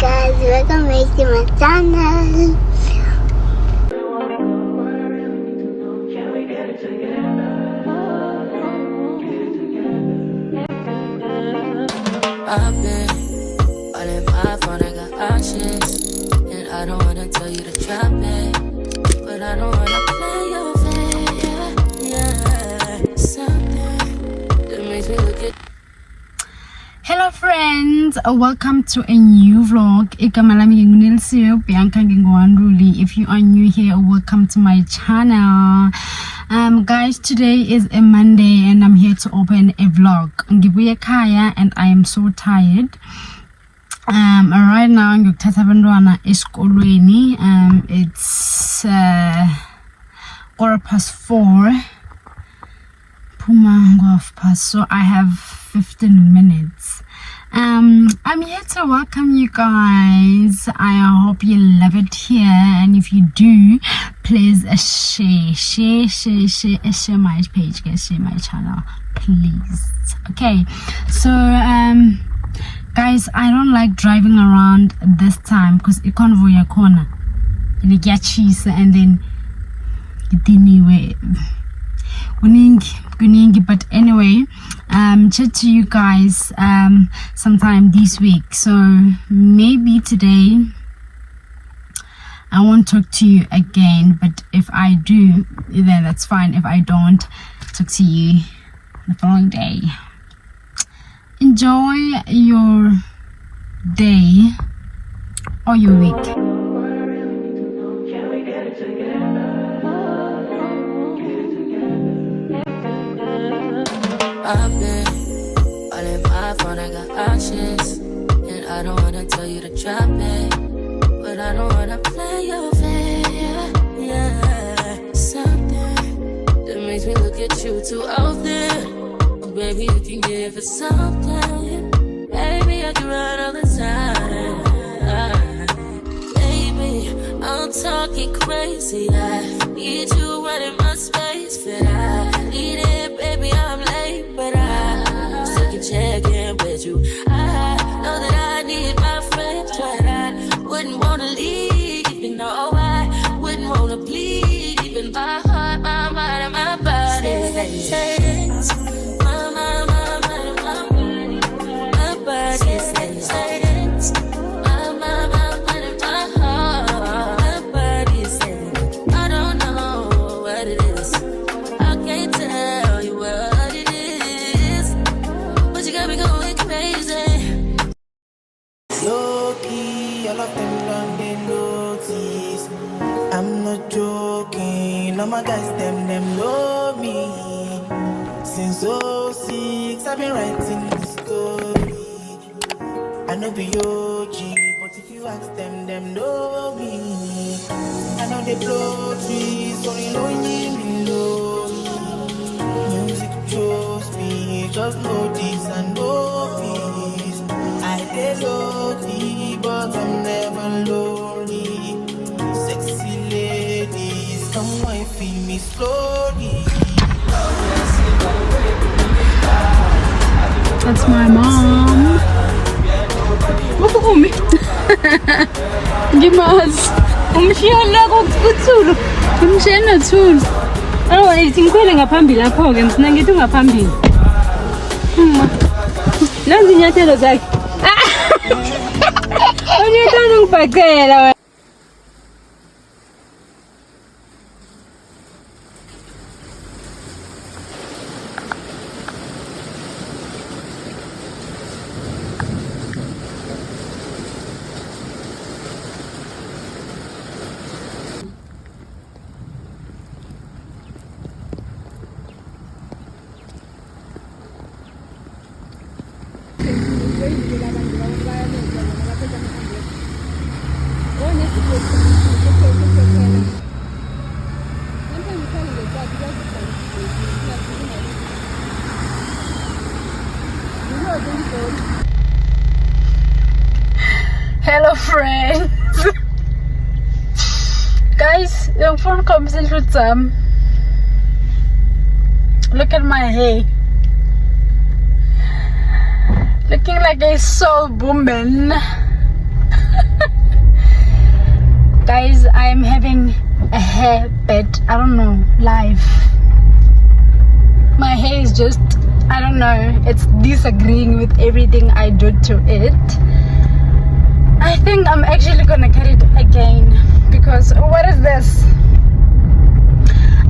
guys, welcome back to my channel. I've been all in my phone, I got options. And I don't wanna tell you to drop it, but I don't wanna play your fair. Yeah, something that makes me look at. Hello friends, welcome to a new vlog. Igama lami nginguNelsie Bianca ngingowanduli. If you are new here, welcome to my channel. Guys, today is a Monday and I'm here to open a vlog. Ngibuye ekhaya and I am so tired. Right now ngiyokuthatha abantwana esikolweni. It's 4:15. Puma half past, so I have 15 minutes. I'm here to welcome you guys. I hope you love it here, and if you do, please share my page, guys, share my channel, please. Okay, so guys, I don't like driving around this time because it convoy a corner, you get cheese and then anyway. But anyway, chat to you guys sometime this week. So maybe today I won't talk to you again, but if I do, then that's fine. If I don't, talk to you the following day. Enjoy your day or your week. I've been all in my phone, I got options. And I don't wanna tell you to drop it, but I don't wanna play your fair. Yeah, something that makes me look at you too often. Oh, baby, you can give it something. Baby, I can run all the time. Baby, I'm talking crazy. I need you running my space, but I need it, baby, I'm late, but I still can check in with you. I know that I need my friends, but I wouldn't wanna leave, even though I wouldn't wanna bleed, even my heart, my mind, and my body. My mind, my body, my body says my mind, and my heart, my body says I don't know what it is. I can't tell you what it is, but you got me going crazy. Low key, all of them done they notice. I'm not joking, all my guys them know me. Since 06, I've been writing the story. I know be OG, but if you ask them know me. I know they blow trees, only know me low. Music chose me, just know this and know peace. I get lonely, but I'm never lonely. Sexy ladies, come and feel me slowly. That's my mom. Umi. Ngimazi. Umshiyana kokuthulu. Umshiyana thulu. Awu ngikwele ngaphambili lapho ke mina ngithi ngaphambili. Nanzi inyathelo zakhe. Unyethana ngibhaqela wena. Hello friends. Guys, your phone comes in with some. Look at my hair. Looking like a soul woman. I'm having a hair bed, I don't know, live. My hair is just, I don't know, it's disagreeing with everything I do to it. I think I'm actually gonna cut it again, because what is this?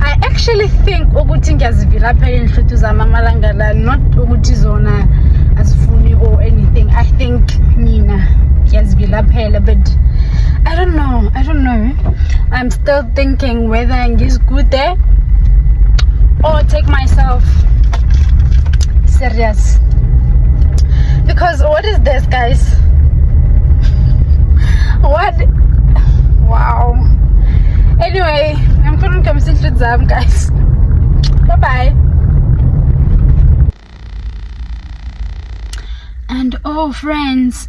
I actually think ukuthi ngiyazivila phela inhluthu zami amalanga la, not ukuthi zona azifuni or anything. I think mina ngiyazivila phela, but I don't know. I'm still thinking whether it's good there or take myself serious, because what is this, guys? What? Wow. Anyway, I'm gonna come sit with them, guys. Bye bye. And oh, friends,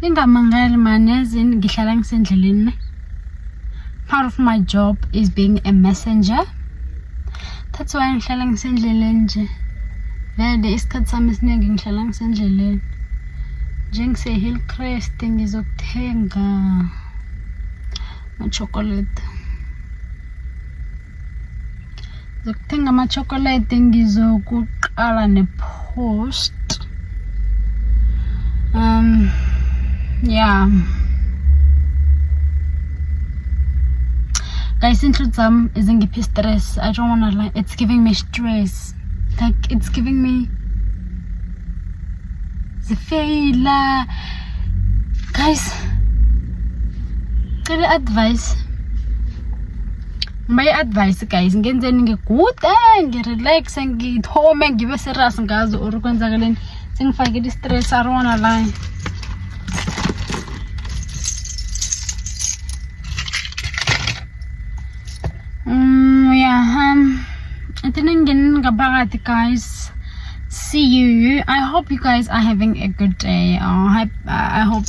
ngingamangali manezini ngihlala ngisendleleni. Part of my job is being a messenger. That's why ngihlala ngisendleleni nje. Vele isikhathi sami esiningi ngihlala ngisendleleni. Njengise Hillcrest ngizokuthenga chocolate. Ngizokuthenga ama chocolate, ngizokuqala nepost. Yeah. Guys, inhluthu is ngiphi stress. I don't wanna lie. It's giving me stress. Like, it's giving me the failure. Guys, cela advice. My advice, guys, ngenzeni ngigude, ngirelax, ngithome, ngibe serious ngazo or kwenzakaleni. Sengifake stress, I don't wanna lie. I think guys. See you. I hope you guys are having a good day. I hope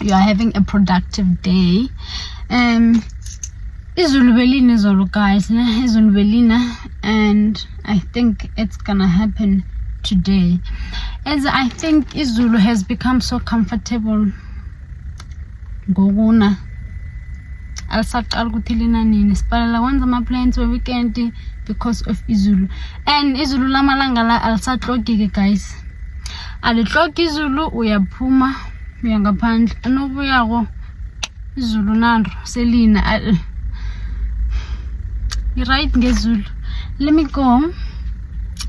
you are having a productive day. Izulu belina izolo, guys. Izulu belina, and I think it's gonna happen today. As I think Izulu has become so comfortable. Goguna. Alisaqala ukuthi lina nini. Sipalela wenza ama plans for weekend because of Izulu. And Izulu lamalanga la alisaqogike, guys. Alihloki Izulu uyaphuma uya ngaphandle. Anobuyako Izulu nando selina. You're right, ngezulu. Let me go.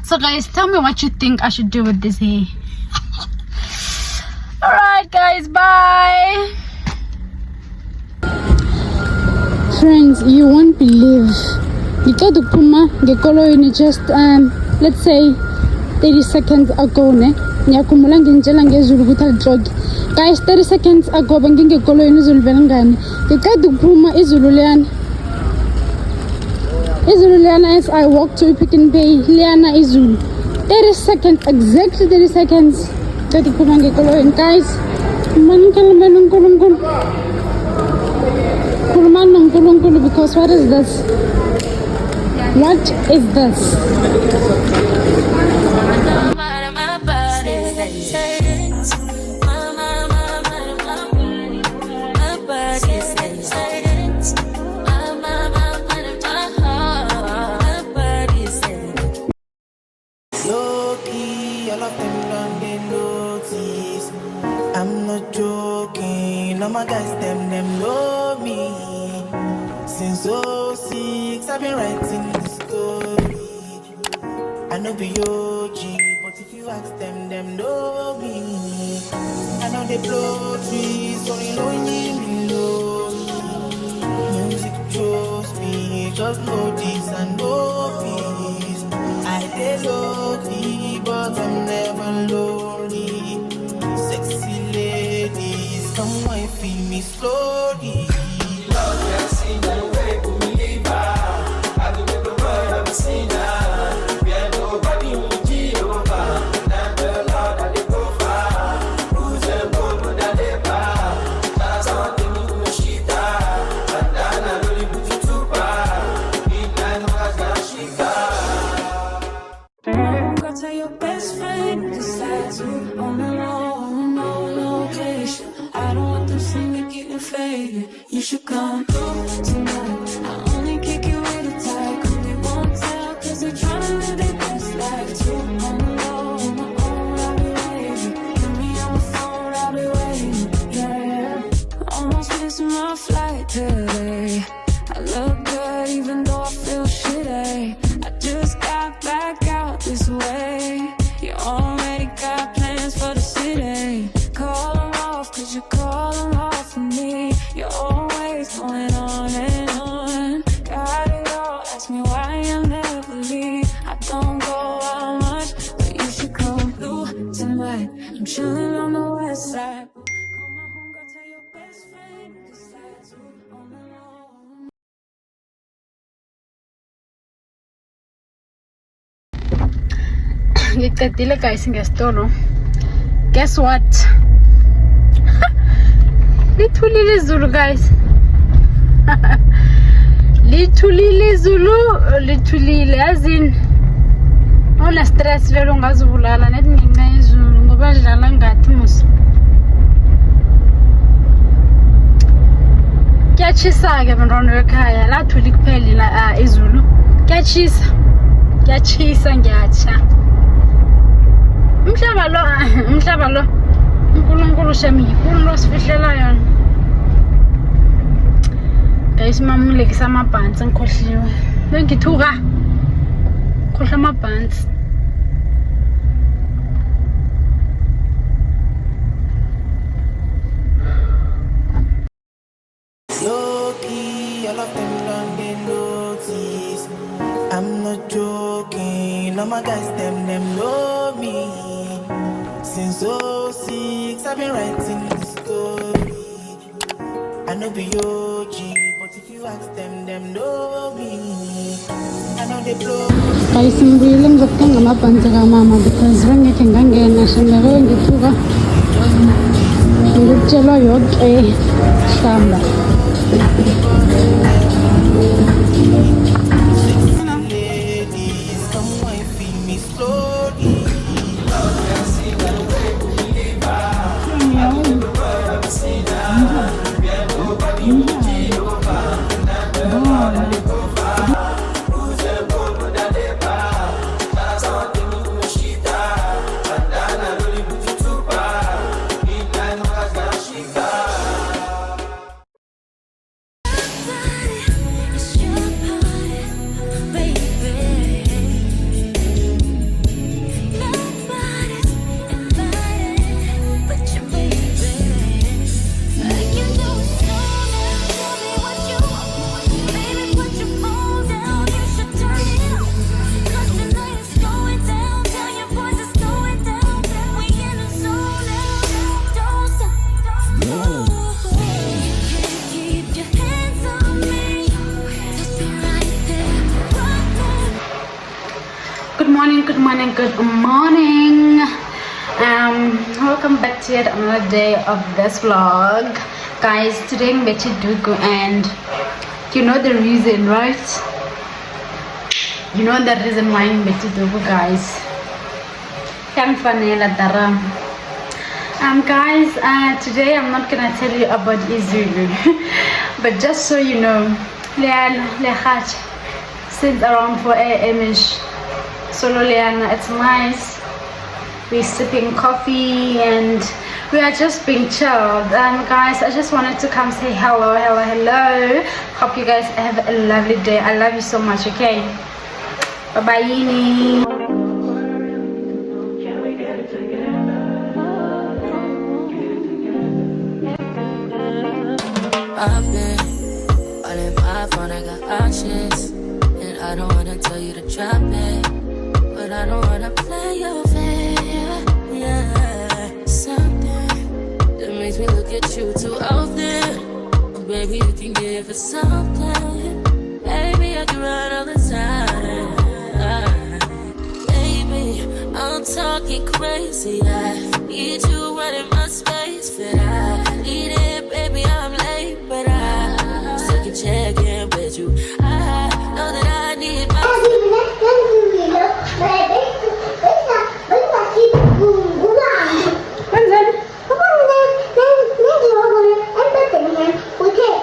So guys, tell me what you think I should do with this hair. Alright guys, bye. Friends, you won't believe. Ngiceda ukuphuma ngekoloyini just let's say 30 seconds ago ne. Ngiyakhumbula ngintshela ngezulu ukuthi alihloki. Guys, 30 seconds ago bengingekoloyini izulu vele ngani. Ngiceda ukuphuma izulu liyana. Izulu liyana as I walk to Pick n Pay. Liyana izulu. 30 seconds, exactly 30 seconds. Ngiceda ukuphuma ngekoloyini. Guys, because what is this? What is this? Low-key, all of them done they notice. I'm not joking, all my guys, them know me. Since 06, I've been writing the story. I know be OG, but if you ask them know me. I know they blow trees, so you know me lonely. Music chose me, just know this and know peace. I dey lonely, but I'm never lonely. Sexy ladies, come and feel me slowly. Love has seen the way to believe I do the world I've seen we are nobody who Jehovah. And the Lord that they go far. Who's the Lord that they bar? That's how they move the shit out. And then I really put you to bar. Midnight was that shit Go tell your best friend decides on the location. I don't want them seeing me getting faded. baby, you should come through tonight. I only kick you with a tight, cause they won't tell, cause they're trying to live their best life too. On the low, on my own, I'll be waiting. Get me on the phone, I'll be waiting. Yeah, almost missing my flight today. I look good even though I feel shitty. I just got back out this way. You already got plans for the city. Call them off, cause you call them off for me. You're always going on and on. Got it all, ask me why I never leave. I don't go out much, but you should come through tonight. I'm chilling on the west side. Call my homegirl, tell your best friend to slide through on the low. Ngicedile guys ngesitolo. Guess what? Lithulile izulu guys. Lithulile izulu, lithulile yazini. Ona stress lelo ngazibulala nethi ngenxa yezulu ngoba dlala ngathi musa. Kuyachisa ke bantwana bekhaya, lathuli kuphela izulu. Kuyachisa. Kuyachisa ngiyatsha. Umhlaba lo uNkulunkulu shami yikulu losifihlela yona. Guys mamulekisa amabhansi ngikhohliwe. Bengithuka. Khohla amabhansi. Low-key, all of them done they notice. I'm not joking, all my guys them know me. Since 06, I've been writing the story. I know be OG, but if you ask them know me. I know they blow. Guys ngibuyile ngizokuthenga amabhansi kamama because bengekhe ngangena shemeke ngithuka. Ngikutshelwa yonke hlamba. Ladies, come wine feed me slowly. Good morning. Welcome back to yet another day of this vlog, guys. Today I'm Dugu, and you know the reason, right? You know the reason why I'm Dugu, guys. Today I'm not gonna tell you about Izulu, but just so you know, since around 4 a.m.ish. Solo Liana, it's nice. We're sipping coffee and we are just being chilled. Guys, I just wanted to come say hello. Hope you guys have a lovely day. I love you so much, okay? Bye bye. I've been all in my phone, I got options, and I don't wanna tell you to drop it. But I don't wanna play your fair, yeah. Something that makes me look at you too often. Baby, you can give it something. Baby, I can run all the time. Baby, I'm talking crazy. I need you right in my space. But I need it, baby, I'm late. But I still can check in with you. I know that I need my Okay.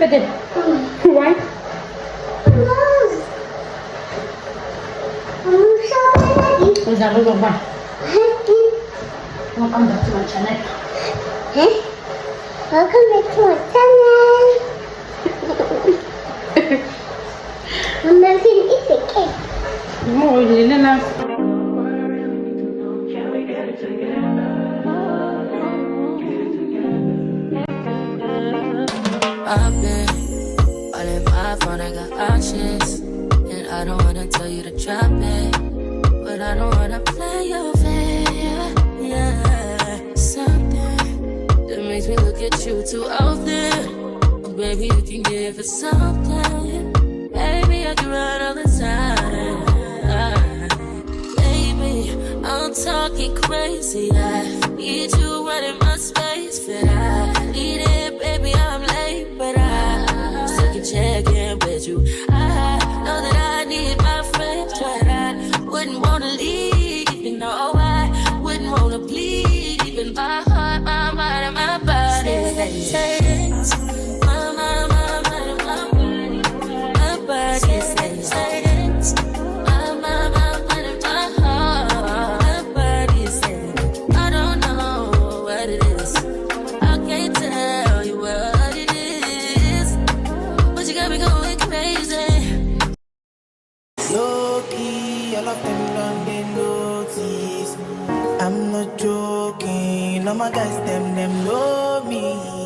Take it. Why? Who's that little one? Welcome back to my channel. Welcome back to my channel. I'm going to eat the cake. Oh, Lila. I've been all in my phone, I got options. And I don't wanna tell you to drop it, but I don't wanna play your fair. Yeah, something that makes me look at you too often. Oh, baby, you can give it something. Baby, I can run all the time. Baby, I'm talking crazy. I need you right in my space, but I need it, baby. I'm late, but I still can check in with you. I know that I need my friends, but I wouldn't wanna leave. You know, I wouldn't wanna bleed. Even my heart, my mind, and my body. Say it. My mind, and my body. My body says it. My mind, and my heart. My body says I don't know what it is. I can't tell you what it is, but you got me going crazy. Low-key, all of them don't they notice. I'm not joking, all my guys, them know me.